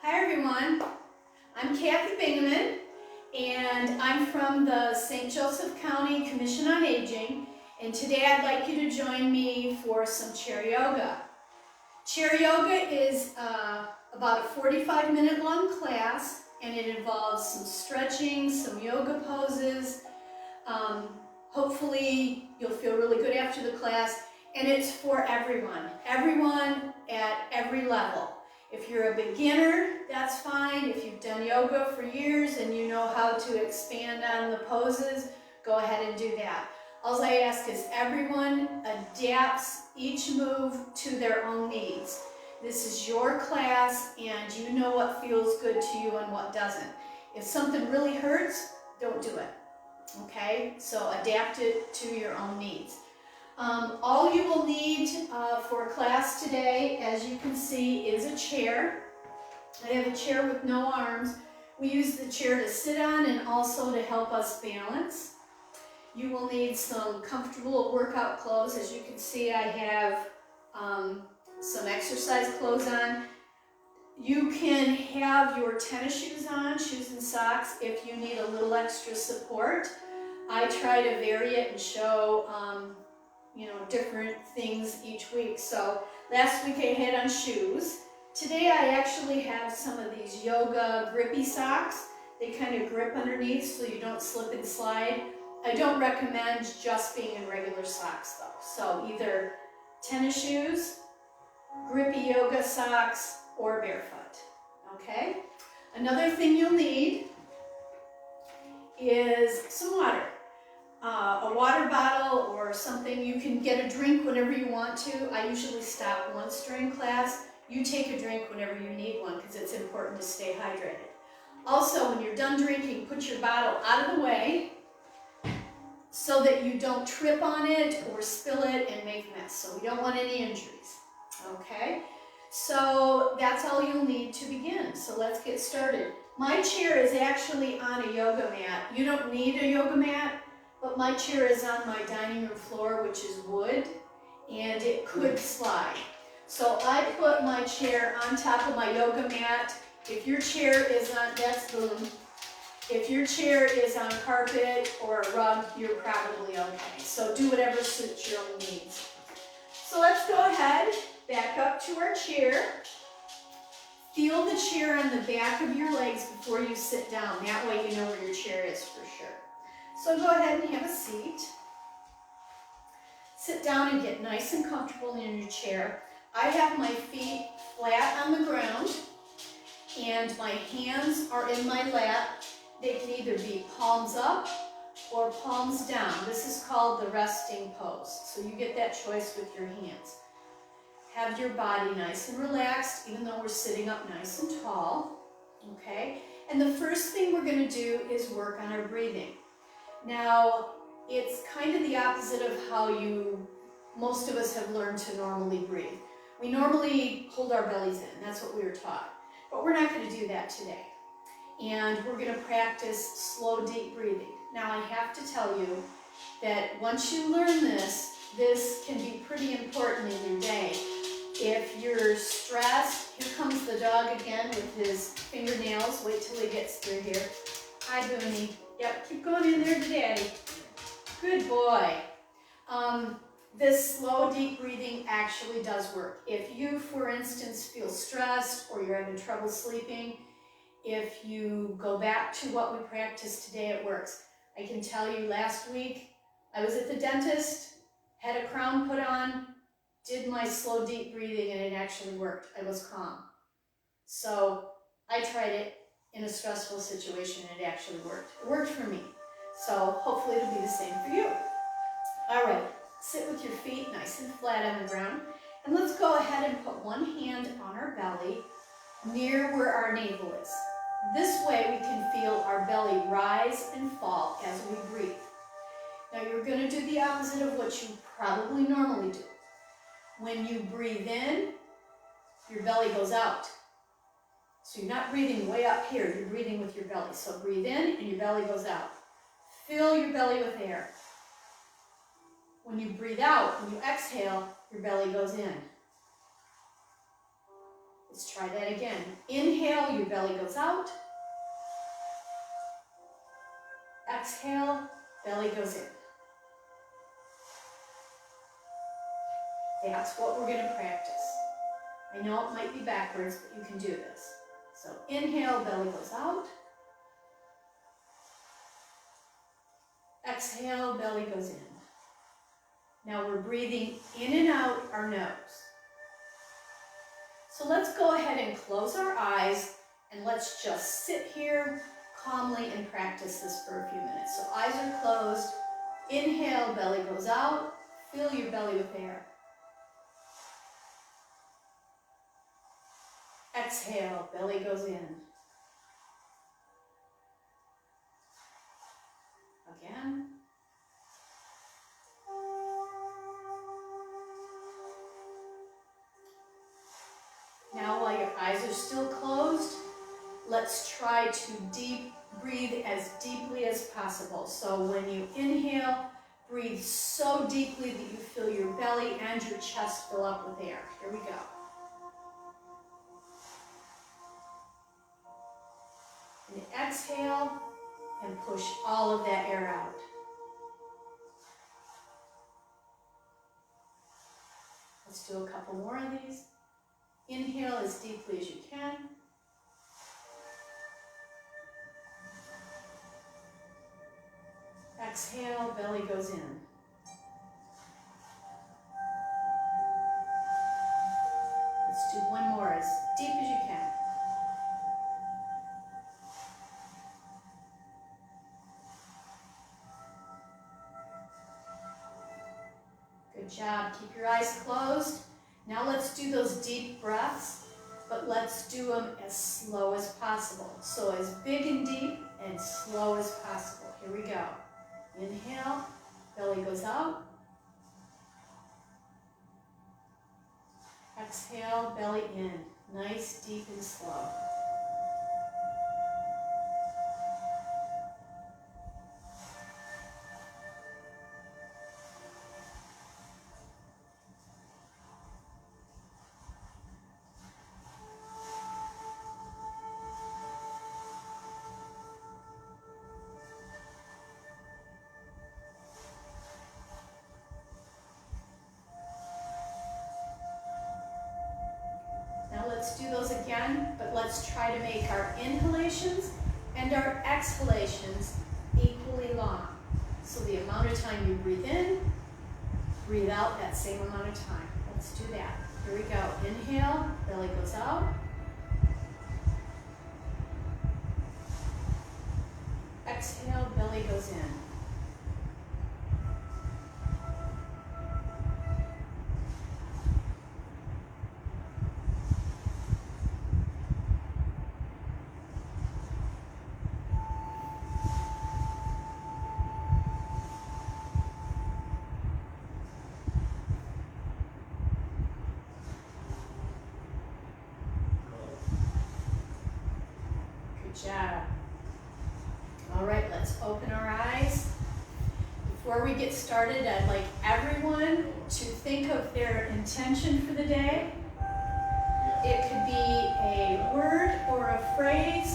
Hi everyone, I'm Kathy Bingaman and I'm from the St. Joseph County Commission on Aging, and today I'd like you to join me for some chair yoga. Chair yoga is about a 45-minute long class, and it involves some stretching, some yoga poses. Hopefully you'll feel really good after the class, and it's for everyone at every level. If you're a beginner, that's fine. If you've done yoga for years and you know how to expand on the poses, go ahead and do that. All I ask is everyone adapts each move to their own needs. This is your class and you know what feels good to you and what doesn't. If something really hurts, don't do it. Okay? So adapt it to your own needs. All you will need for class today, as you can see, is a chair. I have a chair with no arms. We use the chair to sit on and also to help us balance. You will need some comfortable workout clothes. As you can see, I have some exercise clothes on. You can have your tennis shoes on, shoes and socks, if you need a little extra support. I try to vary it and show different things each week. So last week I had on shoes. Today I actually have some of these yoga grippy socks. They kind of grip underneath so you don't slip and slide. I don't recommend just being in regular socks though. So either tennis shoes, grippy yoga socks, or barefoot. Okay? Another thing you'll need is some water. A water bottle or something. You can get a drink whenever you want to. I usually stop once during class. You take a drink whenever you need one because it's important to stay hydrated. Also, when you're done drinking, put your bottle out of the way so that you don't trip on it or spill it and make a mess. So we don't want any injuries. Okay? So that's all you'll need to begin. So let's get started. My chair is actually on a yoga mat. You don't need a yoga mat. But my chair is on my dining room floor, which is wood, and it could slide. So I put my chair on top of my yoga mat. If your chair is on, that's boom. If your chair is on carpet or a rug, you're probably okay. So do whatever suits your own needs. So let's go ahead, back up to our chair. Feel the chair on the back of your legs before you sit down. That way you know where your chair is for sure. So go ahead and have a seat. Sit down and get nice and comfortable in your chair. I have my feet flat on the ground and my hands are in my lap. They can either be palms up or palms down. This is called the resting pose. So you get that choice with your hands. Have your body nice and relaxed, even though we're sitting up nice and tall. Okay? And the first thing we're going to do is work on our breathing. Now, it's kind of the opposite of how most of us have learned to normally breathe. We normally hold our bellies in. That's what we were taught. But we're not going to do that today. And we're going to practice slow, deep breathing. Now, I have to tell you that once you learn this can be pretty important in your day. If you're stressed, here comes the dog again with his fingernails. Wait till he gets through here. Hi, Booney. Yep, keep going in there to Daddy. Good boy. This slow, deep breathing actually does work. If you, for instance, feel stressed or you're having trouble sleeping, if you go back to what we practiced today, it works. I can tell you last week, I was at the dentist, had a crown put on, did my slow, deep breathing, and it actually worked. I was calm. So I tried it in a stressful situation, and it actually worked. It worked for me. So hopefully it'll be the same for you. All right, sit with your feet nice and flat on the ground. And let's go ahead and put one hand on our belly near where our navel is. This way we can feel our belly rise and fall as we breathe. Now you're going to do the opposite of what you probably normally do. When you breathe in, your belly goes out. So you're not breathing way up here, you're breathing with your belly. So breathe in and your belly goes out. Fill your belly with air. When you breathe out, when you exhale, your belly goes in. Let's try that again. Inhale, your belly goes out. Exhale, belly goes in. That's what we're going to practice. I know it might be backwards, but you can do this. So inhale, belly goes out. Exhale, belly goes in. Now we're breathing in and out our nose. So let's go ahead and close our eyes and let's just sit here calmly and practice this for a few minutes. So eyes are closed. Inhale, belly goes out. Fill your belly with air. Exhale, belly goes in. Again. Now while your eyes are still closed, let's try to breathe as deeply as possible. So when you inhale, breathe so deeply that you feel your belly and your chest fill up with air. Here we go. And exhale and push all of that air out. Let's do a couple more of these. Inhale as deeply as you can. Exhale, belly goes in. Let's do one more as deep as you can. Good job. Keep your eyes closed. Now let's do those deep breaths, but let's do them as slow as possible. So as big and deep and slow as possible. Here we go. Inhale, belly goes out. Exhale, belly in. Nice, deep, and slow. Let's do those again, but let's try to make our inhalations and our exhalations equally long. So the amount of time you breathe in, breathe out that same amount of time. Let's do that. Here we go. Inhale, belly goes out. Exhale, belly goes in. Job. All right, let's open our eyes. Before we get started, I'd like everyone to think of their intention for the day. It could be a word or a phrase,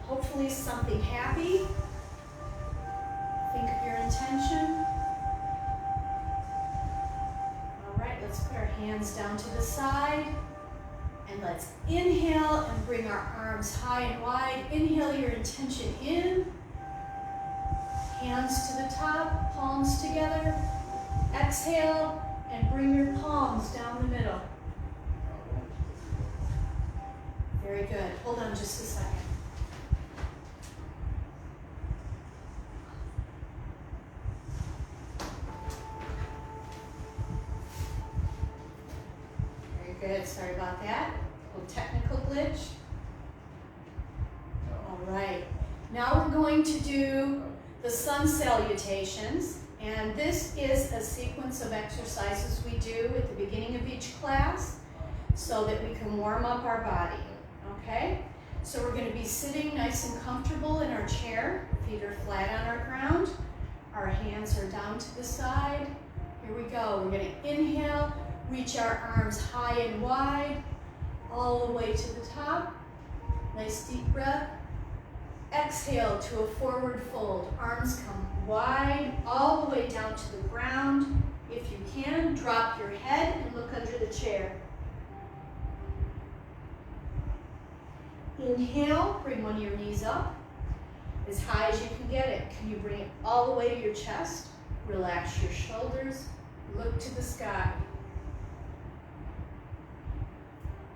hopefully something happy. Think of your intention. All right, let's put our hands down to the side. And let's inhale and bring our arms high and wide. Inhale your intention in. Hands to the top, palms together. Exhale and bring your palms down the middle. Very good. Hold on just a second. Good, sorry about that. A little technical glitch. All right, now we're going to do the sun salutations, and this is a sequence of exercises we do at the beginning of each class so that we can warm up our body, okay? So we're going to be sitting nice and comfortable in our chair. Feet are flat on our ground. Our hands are down to the side. Here we go. We're going to inhale. Reach our arms high and wide, all the way to the top. Nice deep breath. Exhale to a forward fold. Arms come wide, all the way down to the ground. If you can, drop your head and look under the chair. Inhale, bring one of your knees up as high as you can get it. Can you bring it all the way to your chest? Relax your shoulders, look to the sky.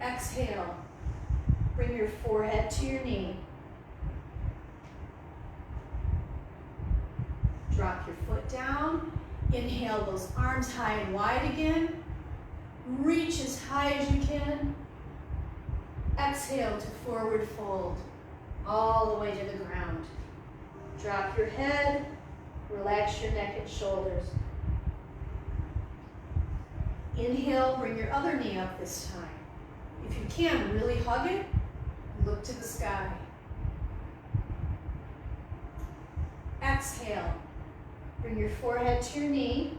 Exhale, bring your forehead to your knee. Drop your foot down. Inhale those arms high and wide again. Reach as high as you can. Exhale to forward fold, all the way to the ground. Drop your head, relax your neck and shoulders. Inhale, bring your other knee up this time. If you can, really hug it, look to the sky. Exhale, bring your forehead to your knee.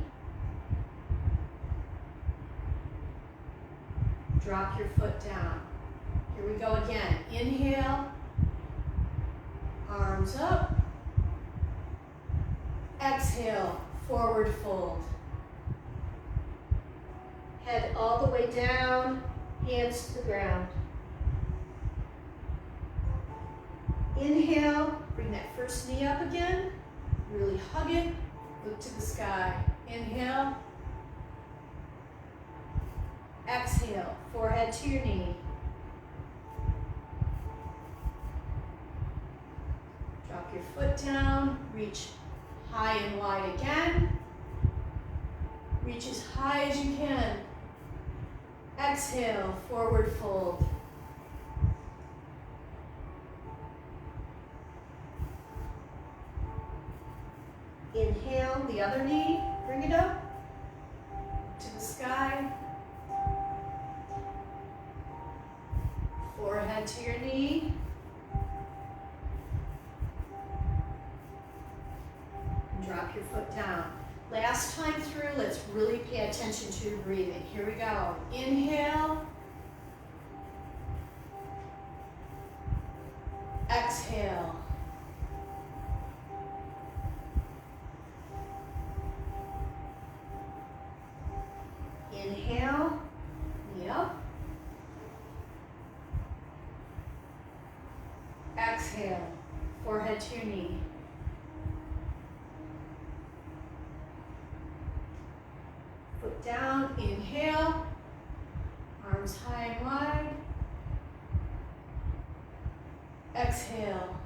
Drop your foot down. Here we go again. Inhale, arms up. Exhale, forward fold. Head all the way down, hands to the ground. Inhale, bring that first knee up again. Really hug it, look to the sky. Inhale. Exhale, forehead to your knee. Drop your foot down, reach high and wide again. Reach as high as you can. Exhale, forward fold. Inhale, the other knee, bring it up to the sky. Forehead to your knee. And drop your foot down. Last time through, let's really pay attention to your breathing. Here we go. Inhale. Exhale. Inhale, knee up. Exhale, forehead to your knee. Foot down, inhale, arms high and wide. Exhale.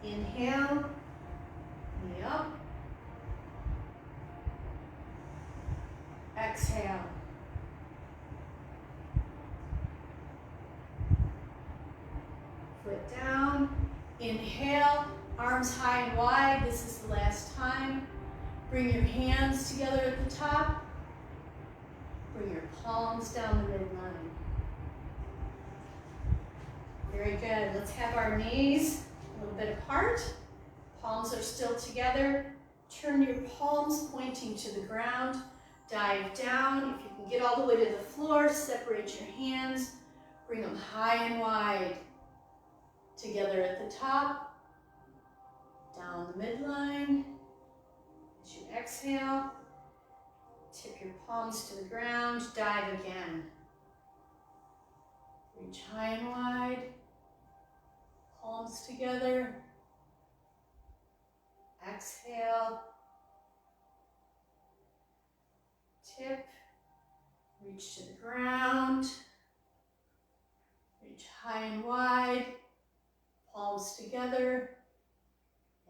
Inhale, knee up. Exhale. Foot down. Inhale, arms high and wide. This is the last time. Bring your hands together at the top. Bring your palms down the midline. Very good. Let's have our knees a little bit apart. Palms are still together. Turn your palms pointing to the ground. Dive down. If you can get all the way to the floor, separate your hands. Bring them high and wide. Together at the top. Down the midline. As you exhale, tip your palms to the ground. Dive again. Reach high and wide. Palms together. Exhale. Tip. Reach to the ground. Reach high and wide. Palms together.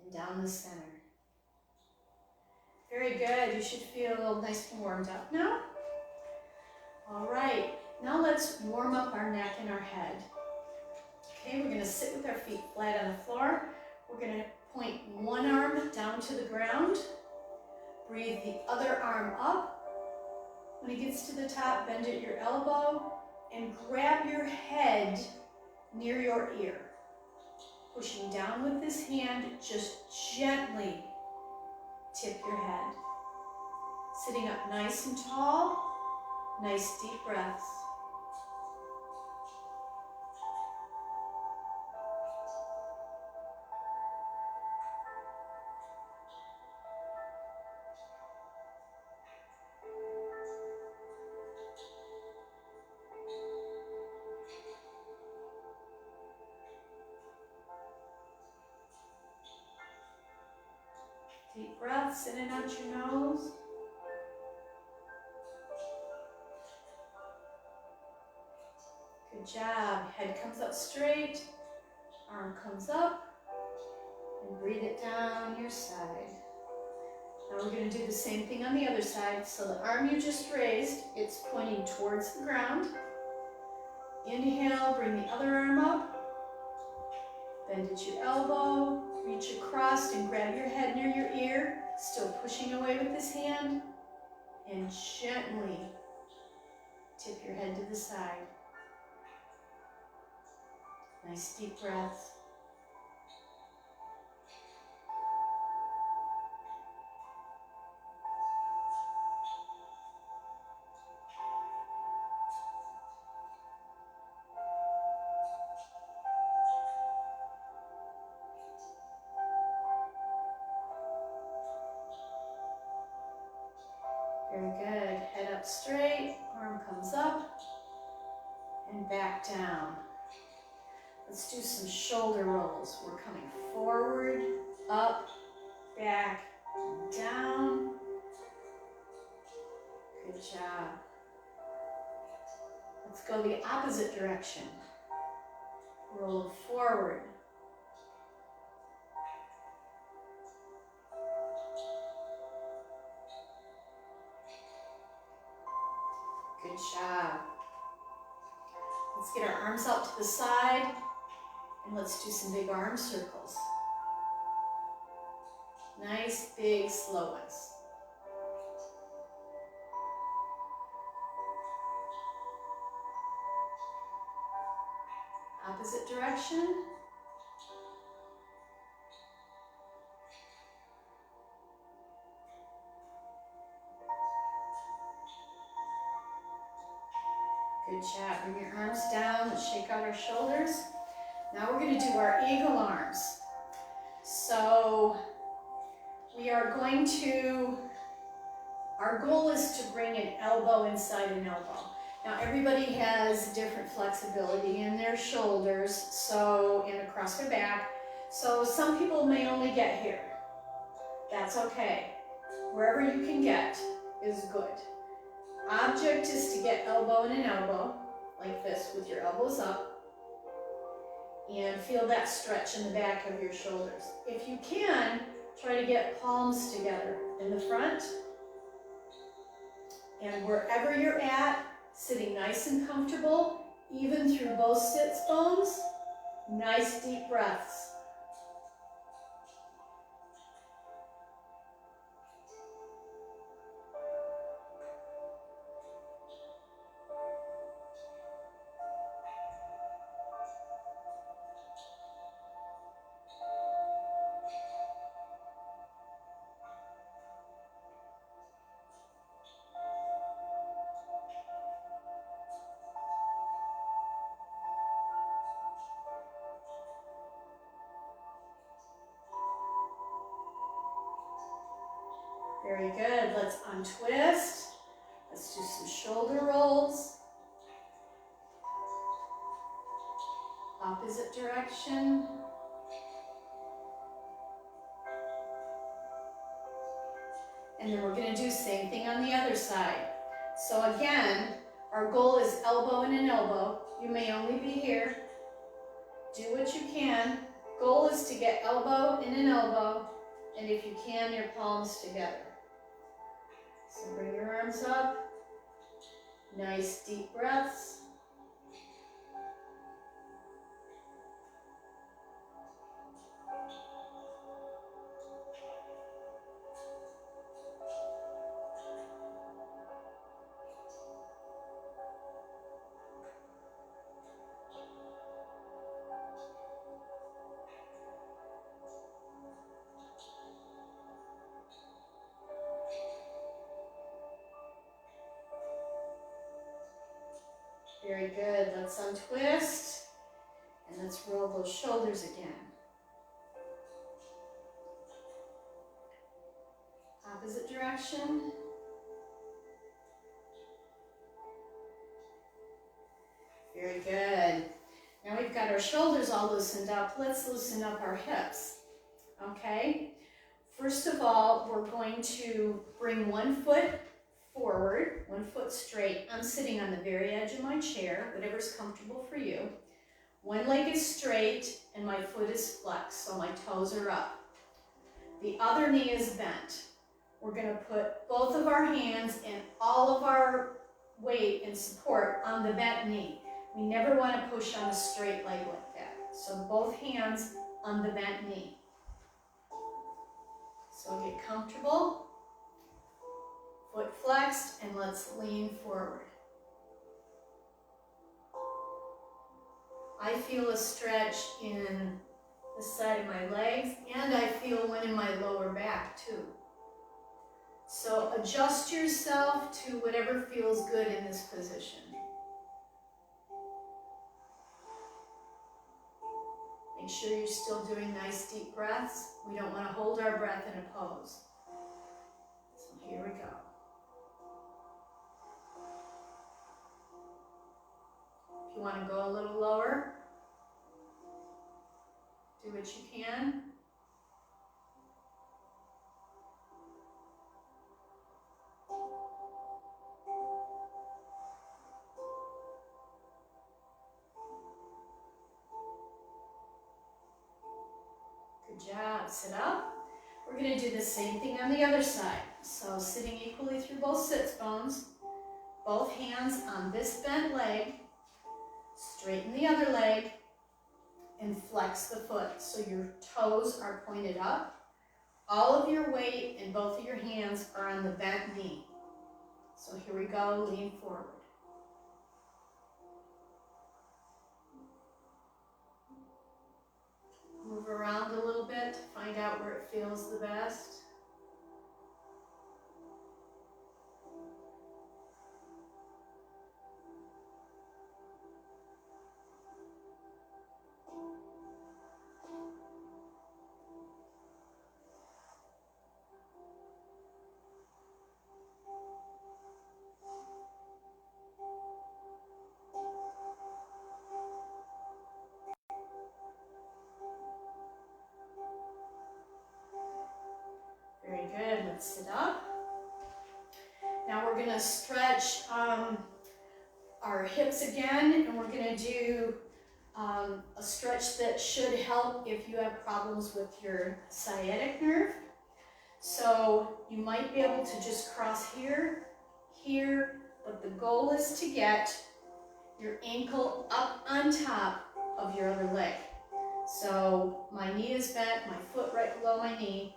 And down the center. Very good. You should feel nice and warmed up now. All right. Now let's warm up our neck and our head. Okay, we're going to sit with our feet flat on the floor. We're going to point one arm down to the ground. Breathe the other arm up. When it gets to the top, bend at your elbow and grab your head near your ear. Pushing down with this hand, just gently tip your head. Sitting up nice and tall, nice deep breaths. Deep breaths in and out your nose. Good job. Head comes up straight, arm comes up, and breathe it down your side. Now we're going to do the same thing on the other side. So the arm you just raised, it's pointing towards the ground. Inhale, bring the other arm up. Bend at your elbow, reach across and grab your head near your ear, still pushing away with this hand, and gently tip your head to the side. Nice deep breath. Very good. Head up straight, arm comes up, and back down. Let's do some shoulder rolls. We're coming forward, up, back, and down. Good job. Let's go the opposite direction. Roll forward. Good job. Let's get our arms out to the side and let's do some big arm circles. Nice, big, slow ones. Opposite direction. Good job. Bring your arms down. Let's shake out our shoulders. Now we're going to do our eagle arms. So we are going to, our goal is to bring an elbow inside an elbow. Now everybody has different flexibility in their shoulders, so, and across their back. So some people may only get here. That's okay. Wherever you can get is good. Object is to get elbow in an elbow, like this, with your elbows up, and feel that stretch in the back of your shoulders. If you can, try to get palms together in the front, and wherever you're at, sitting nice and comfortable, even through both sits bones, nice deep breaths. Very good. Let's untwist. Let's do some shoulder rolls. Opposite direction. And then we're going to do the same thing on the other side. So again, our goal is elbow in an elbow. You may only be here. Do what you can. Goal is to get elbow in an elbow, and if you can, your palms together. So bring your arms up. Nice deep breaths. Very good. Let's untwist. And let's roll those shoulders again. Opposite direction. Very good. Now we've got our shoulders all loosened up. Let's loosen up our hips. Okay? First of all, we're going to bring one foot forward, one foot straight. I'm sitting on the very edge of my chair, whatever's comfortable for you. One leg is straight and my foot is flexed, so my toes are up. The other knee is bent. We're going to put both of our hands and all of our weight and support on the bent knee. We never want to push on a straight leg like that. So both hands on the bent knee. So get comfortable, foot flexed, and let's lean forward. I feel a stretch in the side of my legs, and I feel one in my lower back too. So adjust yourself to whatever feels good in this position. Make sure you're still doing nice deep breaths. We don't want to hold our breath in a pose. So here we go. If you want to go a little lower, do what you can. Good job. Sit up. We're going to do the same thing on the other side. So sitting equally through both sits bones, both hands on this bent leg, straighten the other leg, and flex the foot so your toes are pointed up. All of your weight and both of your hands are on the bent knee. So here we go, lean forward. Move around a little bit to find out where it feels the best. Very good, let's sit up. Now we're gonna stretch our hips again, and we're gonna do a stretch that should help if you have problems with your sciatic nerve. So you might be able to just cross here, here, but the goal is to get your ankle up on top of your other leg. So my knee is bent, my foot right below my knee,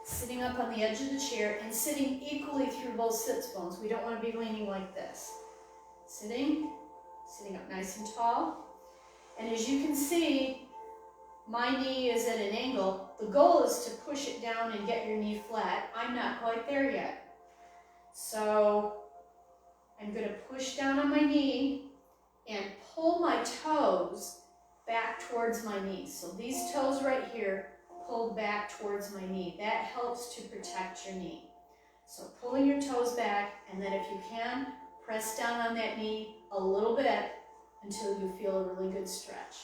sitting up on the edge of the chair and sitting equally through both sits bones. We don't want to be leaning like this. Sitting up nice and tall. And as you can see, my knee is at an angle. The goal is to push it down and get your knee flat. I'm not quite there yet. So I'm going to push down on my knee and pull my toes back towards my knee. So these toes right here pull back towards my knee. That helps to protect your knee. So pulling your toes back, and then if you can, press down on that knee a little bit until you feel a really good stretch.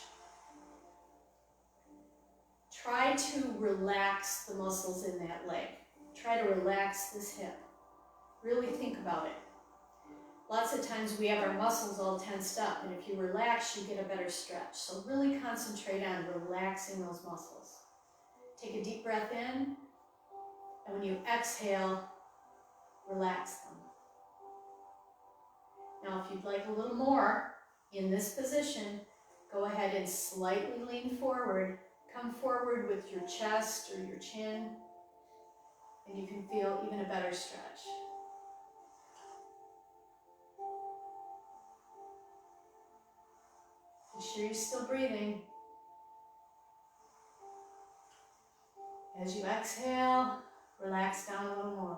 Try to relax the muscles in that leg. Try to relax this hip. Really think about it. Lots of times we have our muscles all tensed up, and if you relax, you get a better stretch. So really concentrate on relaxing those muscles. Take a deep breath in, and when you exhale, relax them. Now, if you'd like a little more in this position, go ahead and slightly lean forward. Come forward with your chest or your chin, and you can feel even a better stretch. Be sure you're still breathing. As you exhale, relax down a little more.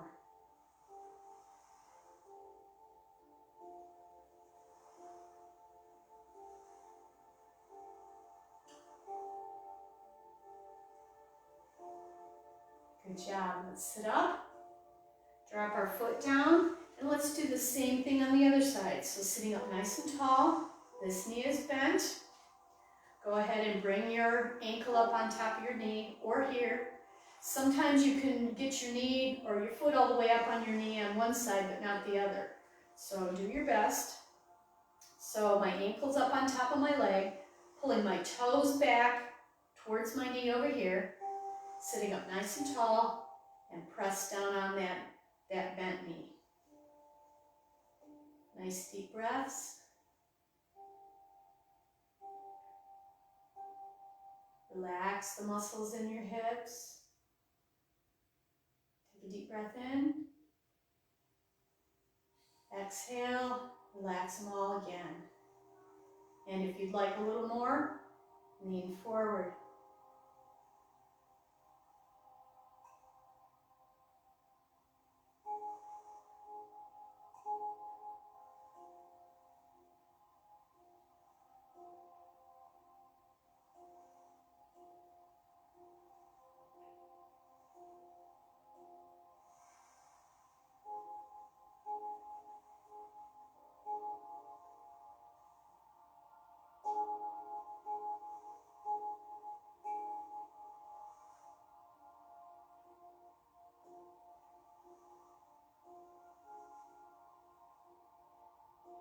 Good job. Let's sit up, drop our foot down, and let's do the same thing on the other side. So sitting up nice and tall, this knee is bent. Go ahead and bring your ankle up on top of your knee or here. Sometimes you can get your knee or your foot all the way up on your knee on one side but not the other. So do your best. So my ankle's up on top of my leg, pulling my toes back towards my knee over here, sitting up nice and tall, and press down on that bent knee. Nice deep breaths. Relax the muscles in your hips. Take a deep breath in. Exhale, relax them all again. And if you'd like a little more, lean forward.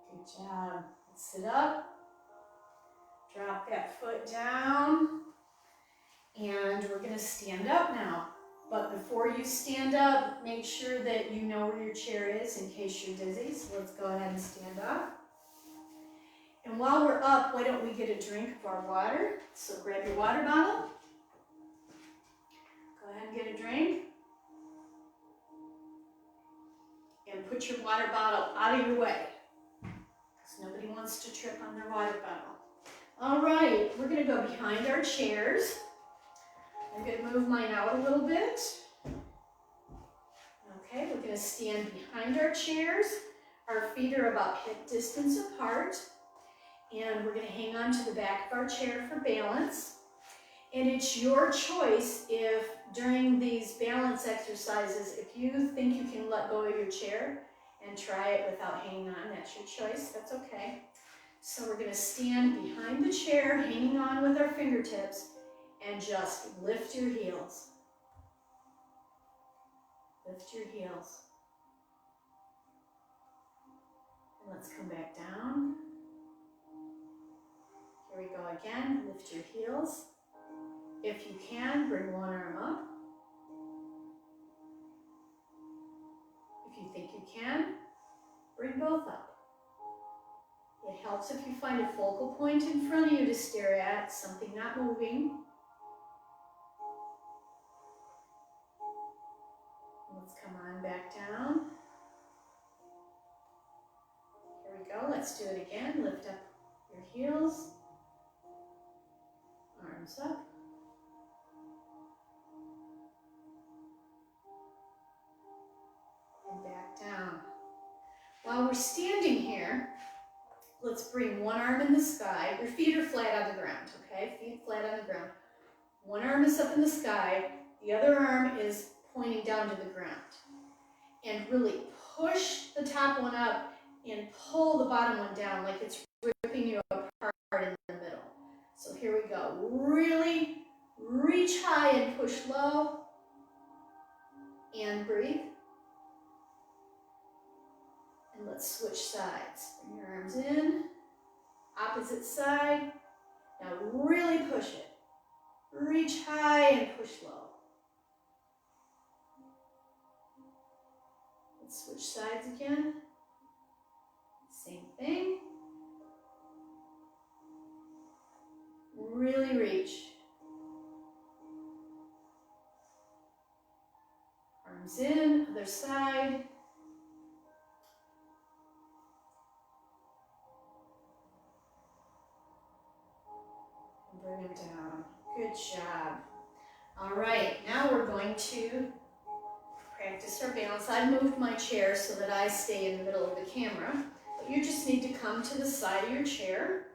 Good job. Let's sit up. Drop that foot down. And we're going to stand up now. But before you stand up, make sure that you know where your chair is in case you're dizzy. So let's go ahead and stand up. And while we're up, why don't we get a drink of our water? So grab your water bottle. Go ahead and get a drink. And put your water bottle out of your way, because nobody wants to trip on their water bottle. All right, we're going to go behind our chairs. I'm going to move mine out a little bit. Okay, we're going to stand behind our chairs. Our feet are about hip distance apart. And we're going to hang on to the back of our chair for balance. And it's your choice if during these balance exercises, if you think you can let go of your chair and try it without hanging on, that's your choice, that's okay. So we're going to stand behind the chair, hanging on with our fingertips, and just lift your heels. Lift your heels. And let's come back down. Here we go again, lift your heels. If you can, bring one arm up. If you think you can, bring both up. It helps if you find a focal point in front of you to stare at, something not moving. Let's come on back down. Here we go, let's do it again. Lift up your heels, arms up. And back down. While we're standing here, let's bring one arm in the sky. Your feet are flat on the ground, okay? Feet flat on the ground. One arm is up in the sky. The other arm is pointing down to the ground. And really push the top one up and pull the bottom one down like it's ripping you apart in the middle. So here we go. Really reach high and push low. And breathe. And let's switch sides. Bring your arms in. Opposite side. Now really push it. Reach high and push low. Let's switch sides again. Same thing. Really reach. Arms in, other side. And bring them down. Good job. All right, now we're going to practice our balance. I moved my chair so that I stay in the middle of the camera, but you just need to come to the side of your chair,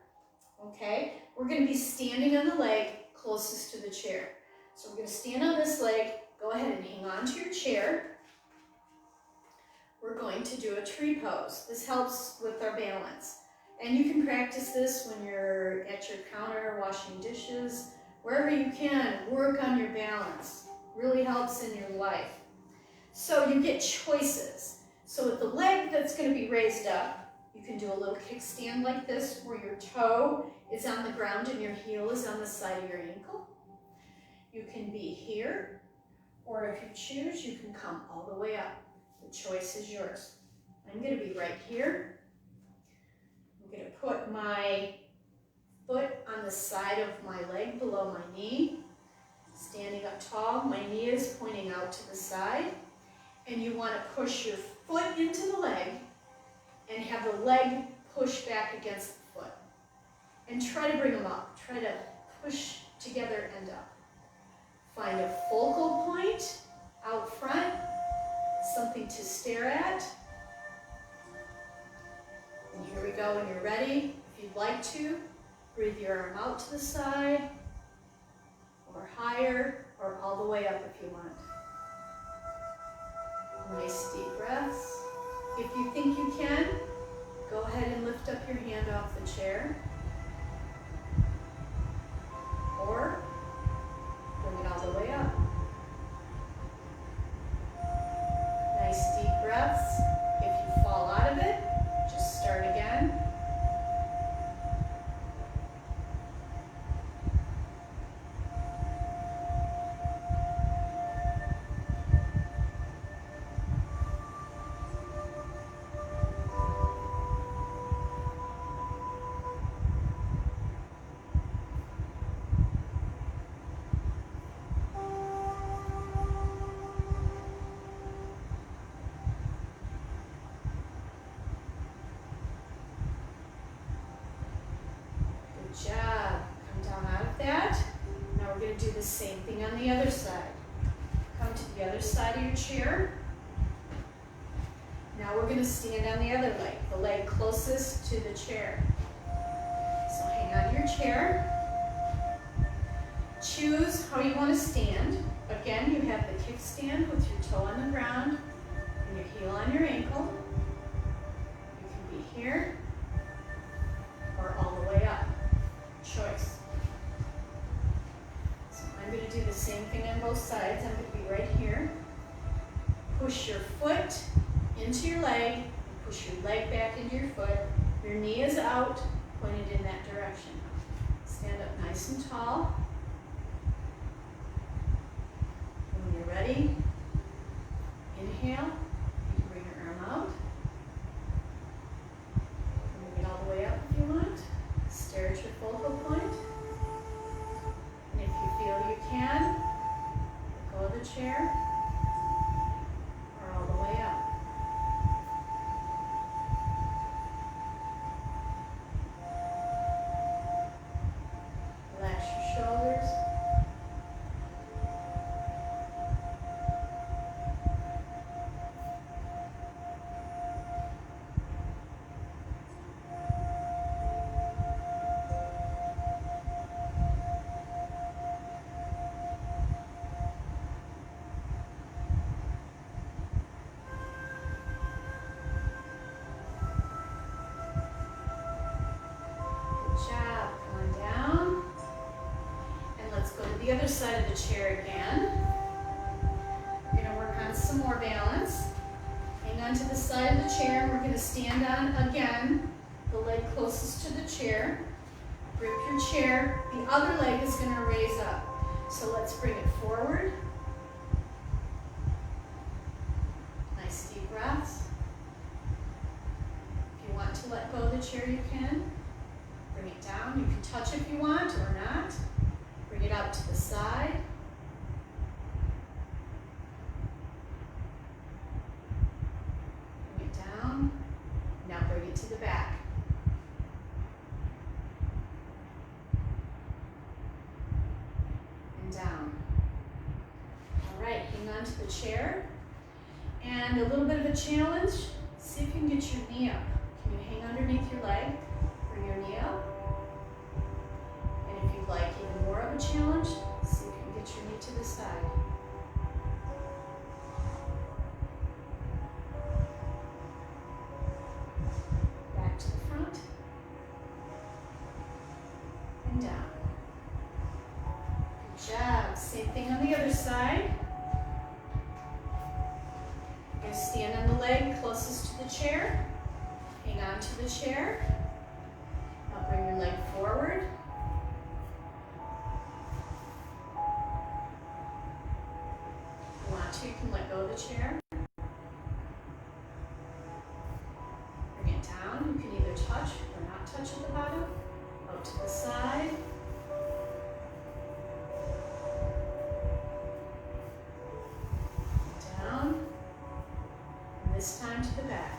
okay? We're going to be standing on the leg closest to the chair. So we're going to stand on this leg, Go ahead and hang on to your chair. We're going to do a tree pose. This helps with our balance. And you can practice this when you're at your counter washing dishes, wherever you can, work on your balance. Really helps in your life. So you get choices. So with the leg that's going to be raised up, you can do a little kickstand like this where your toe is on the ground and your heel is on the side of your ankle. You can be here, or if you choose, you can come all the way up. The choice is yours. I'm going to be right here. I'm going to put my foot on the side of my leg below my knee. Standing up tall, my knee is pointing out to the side. And you want to push your foot into the leg and have the leg push back against the foot. And try to bring them up. Try to push together and up. Find a focal point out front, something to stare at. And here we go when you're ready. If you'd like to, breathe your arm out to the side, or higher, or all the way up if you want. Nice deep breaths. If you think you can, go ahead and lift up your hand off the chair. Or bring it all the way up. Nice deep breaths. If you fall out of it, just start again. Good job. Come down out of that. Now we're going to do the same thing on the other side. Come to the other side of your chair. Now we're going to stand on the other leg, the leg closest to the chair. So hang on to your chair. Choose how you want to stand. Again, you have the kickstand with your toe on the ground and your heel on your ankle. You can be here or all the way up. Choice. So I'm going to do the same thing on both sides. I'm going to be right here. Push your foot into your leg, and push your leg back into your foot. Your knee is out, pointed in that direction. Stand up nice and tall. And when you're ready, inhale. You can bring your arm out. Bring it all the way up if you want. Stare at your focal point. And if you feel you can, let go of the chair or all the way up. Relax your shoulders. Job. Come on down. And let's go to the other side of the chair again. We're going to work on some more balance. Hang on to the side of the chair. We're going to stand on again, the leg closest to the chair. Grip your chair. The other leg is going to raise up. So let's bring it forward. Nice deep breaths. If you want to let go of the chair, you can. Bring it down. You can touch if you want or not. Bring it out to the side. Bring it down. Now bring it to the back. And down. All right, hang on to the chair. And a little bit of a challenge. See if you can get your knee up. Can you hang underneath your leg? Bring your knee up. And if you'd like even more of a challenge, see if you can get your knee to the side. going to stand on the leg closest to the chair. Hang on to the chair. Now bring your leg forward. If you want to, you can let go of the chair. Bring it down. You can either touch or not touch at the bottom. Out to the side. Down. And this time to the back.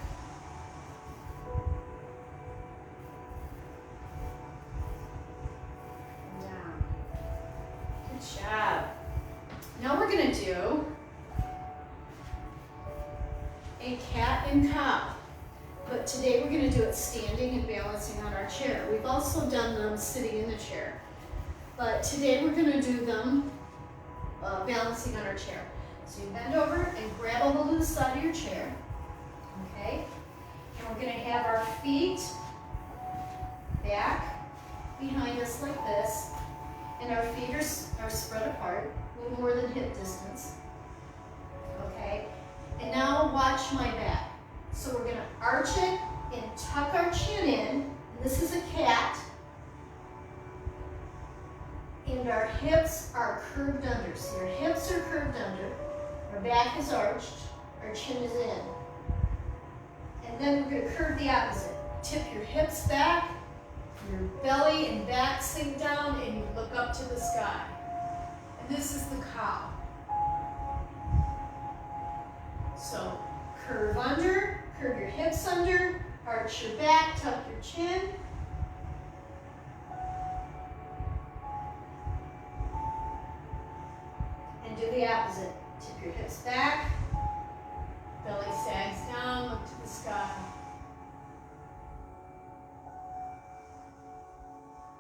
And down. Good job. Now we're going to do a cat and cow. But today we're going to do it standing and balancing on our chair. We've also done them sitting in the chair. But today we're going to do them balancing on our chair. So you bend over and grab a hold of the side of your chair. Okay? And we're going to have our feet back behind us like this. And our feet are spread apart, a little more than hip distance. Okay? And now watch my back. So we're going to arch it and tuck our chin in. And this is a cat. And our hips are curved under. So your hips are curved under. Our back is arched. Our chin is in. And then we're going to curve the opposite. Tip your hips back. Your belly and back sink down. And you look up to the sky. And this is the cow. So curve under. Curve your hips under, arch your back, tuck your chin. And do the opposite. Tip your hips back, belly sags down, look to the sky.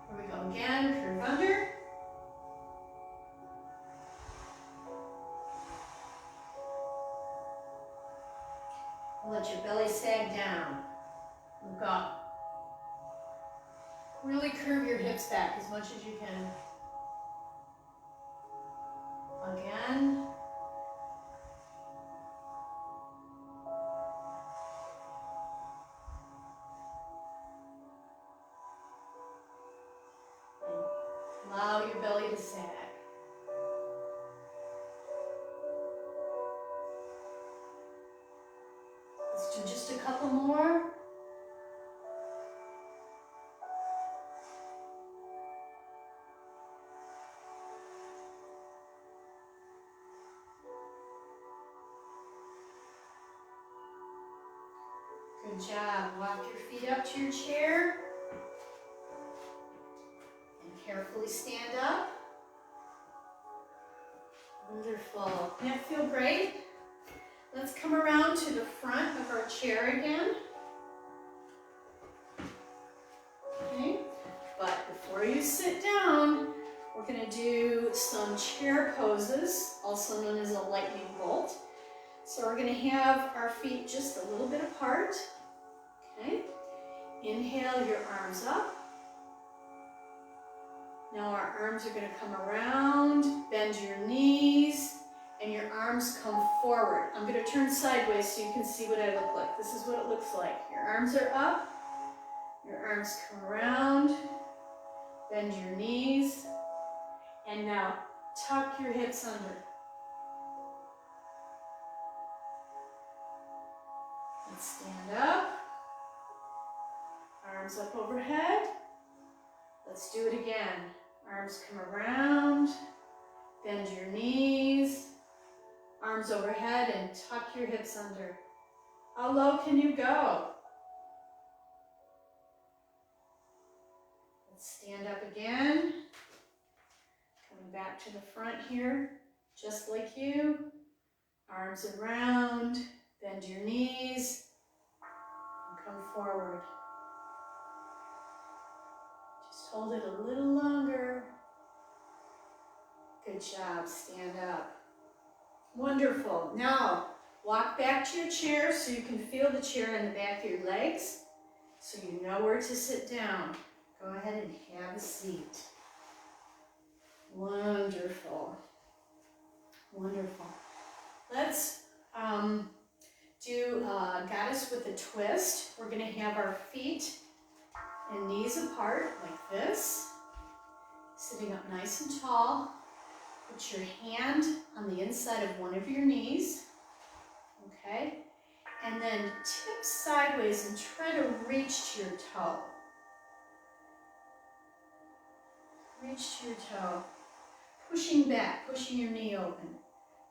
Here we go again, curve under. Let your belly sag down. Look up. Really curve your hips back as much as you can. Again. And allow your belly to sag. Let's do just a couple more. Good job. Walk your feet up to your chair. And carefully stand up. Wonderful. Doesn't that feel great? Let's come around to the front of our chair again. Okay, but before you sit down, we're going to do some chair poses, also known as a lightning bolt. So we're going to have our feet just a little bit apart. Okay, inhale your arms up. Now our arms are going to come around, bend your knees, and your arms come forward. I'm going to turn sideways so you can see what I look like. This is what it looks like. Your arms are up, your arms come around, bend your knees, and now tuck your hips under. Let's stand up, arms up overhead. Let's do it again. Arms come around, bend your knees, arms overhead, and tuck your hips under. How low can you go? Let's stand up again. Coming back to the front here, just like you. Arms around, bend your knees, and come forward. Just hold it a little longer. Good job, stand up. Wonderful. Now, walk back to your chair so you can feel the chair in the back of your legs, so you know where to sit down. Go ahead and have a seat. Wonderful. Wonderful. Let's got us with a twist. We're going to have our feet and knees apart like this, sitting up nice and tall. Put your hand on the inside of one of your knees, okay? And then tip sideways and try to reach to your toe. Reach to your toe. Pushing back, pushing your knee open.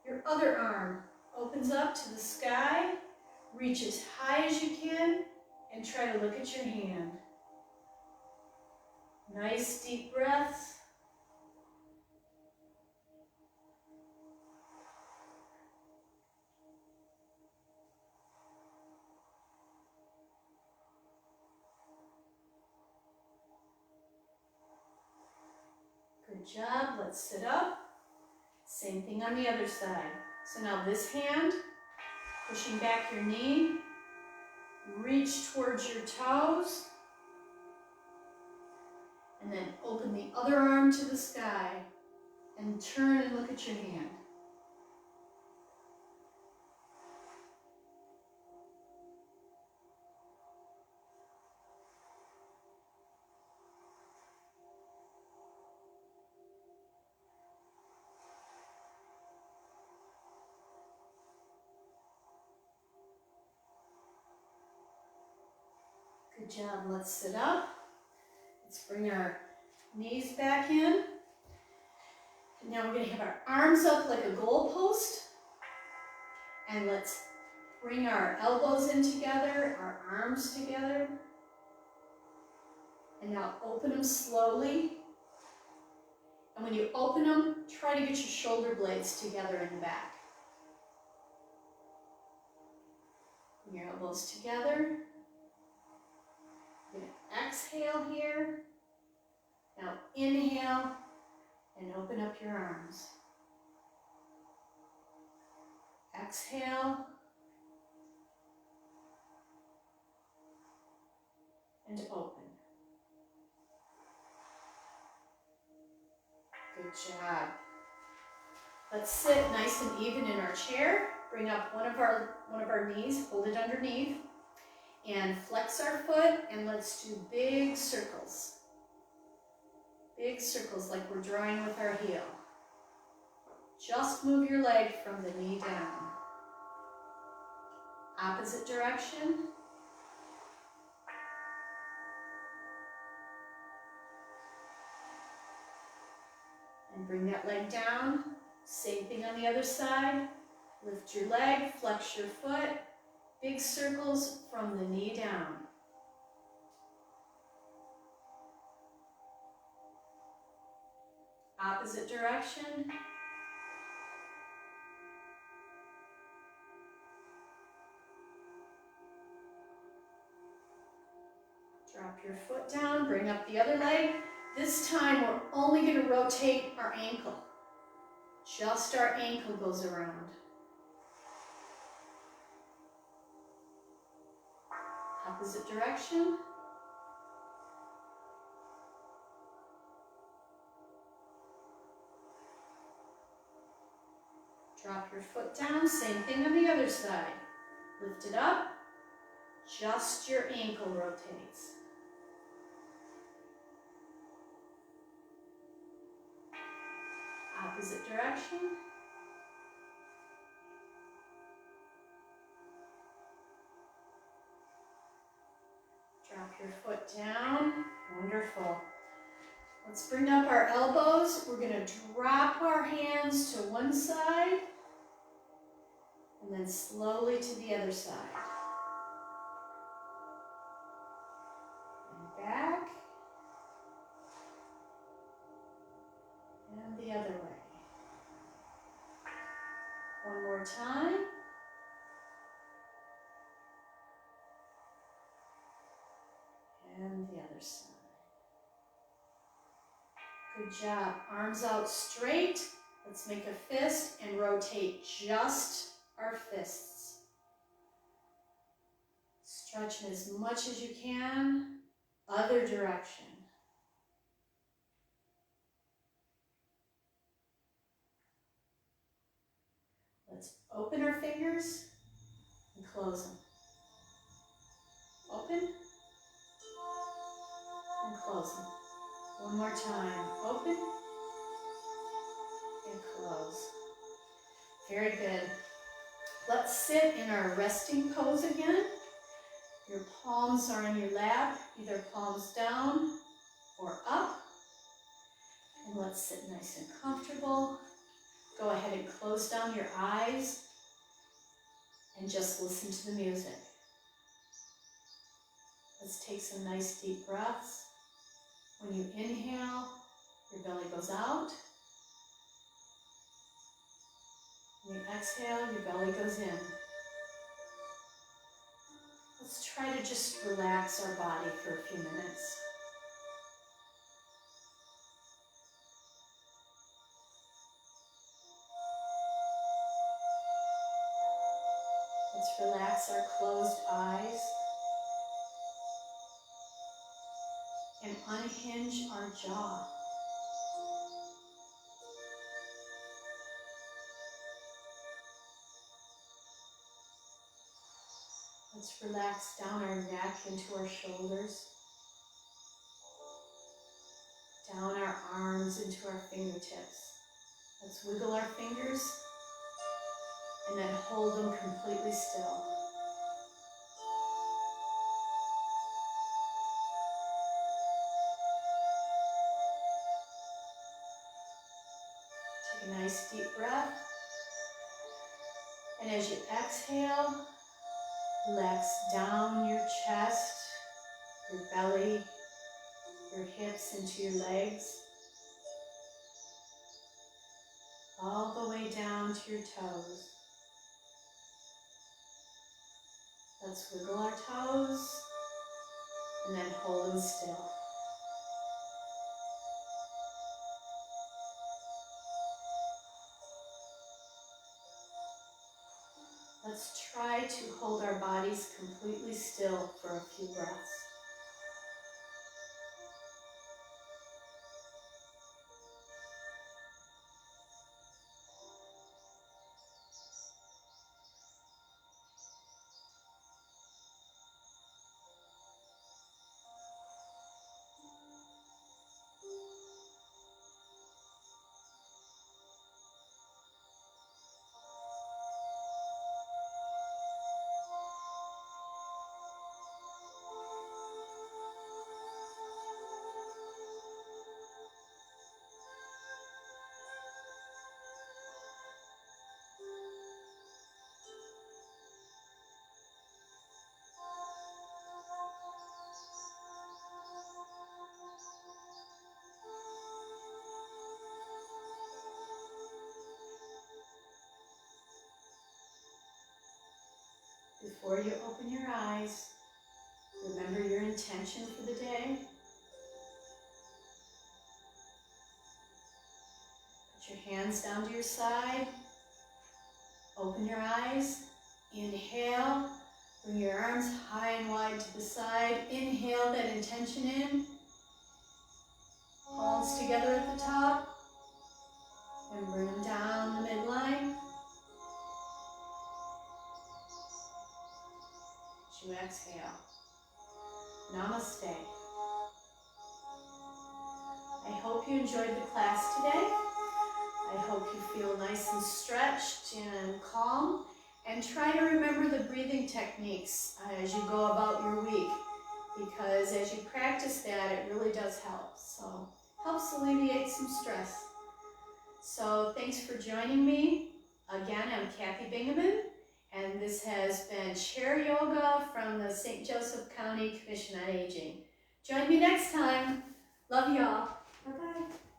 Your other arm opens up to the sky. Reach as high as you can and try to look at your hand. Nice deep breaths. Good job. Let's sit up. Same thing on the other side. So now this hand, pushing back your knee, reach towards your toes, and then open the other arm to the sky and turn and look at your hand. Good job. Let's sit up. Let's bring our knees back in. And now we're going to have our arms up like a goalpost. And let's bring our elbows in together, our arms together. And now open them slowly. And when you open them, try to get your shoulder blades together in the back. Bring your elbows together. You're going to exhale here. Now inhale and open up your arms. Exhale and open. Good job. Let's sit nice and even in our chair. Bring up one of our knees, hold it underneath, and flex our foot, and let's do big circles. Big circles like we're drawing with our heel. Just move your leg from the knee down. Opposite direction. And bring that leg down. Same thing on the other side. Lift your leg, flex your foot. Big circles from the knee down. Opposite direction. Drop your foot down, bring up the other leg. This time we're only going to rotate our ankle. Just our ankle goes around. Opposite direction. Drop your foot down, same thing on the other side. Lift it up, just your ankle rotates. Opposite direction. Drop your foot down, wonderful. Let's bring up our elbows. We're going to drop our hands to one side and then slowly to the other side. And back. And the other way. One more time. And the other side. Good job. Arms out straight. Let's make a fist and rotate just our fists. Stretch as much as you can. Other direction. Let's open our fingers and close them. time. Open and close. Very good. Let's sit in our resting pose again. Your palms are in your lap, either palms down or up. And let's sit nice and comfortable. Go ahead and close down your eyes and just listen to the music. Let's take some nice deep breaths. When you inhale, your belly goes out. When you exhale, your belly goes in. Let's try to just relax our body for a few minutes. Let's relax our closed eyes and unhinge our jaw. Let's relax down our neck into our shoulders, down our arms into our fingertips. Let's wiggle our fingers and then hold them completely still. Take a nice deep breath. And as you exhale, relax down your chest, your belly, your hips into your legs, all the way down to your toes. Let's wiggle our toes and then hold them still. Let's try to hold our bodies completely still for a few breaths. Before you open your eyes, remember your intention for the day. Put your hands down to your side. Open your eyes. Inhale. Bring your arms high and wide to the side. Inhale that intention in. Palms together at the top. And bring them down the midline. As you exhale. Namaste. I hope you enjoyed the class today. I hope you feel nice and stretched and calm. And try to remember the breathing techniques as you go about your week. Because as you practice that, it really does help. So, helps alleviate some stress. So, thanks for joining me. Again, I'm Kathy Bingaman. And this has been Chair Yoga from the St. Joseph County Commission on Aging. Join me next time. Love y'all. Bye-bye.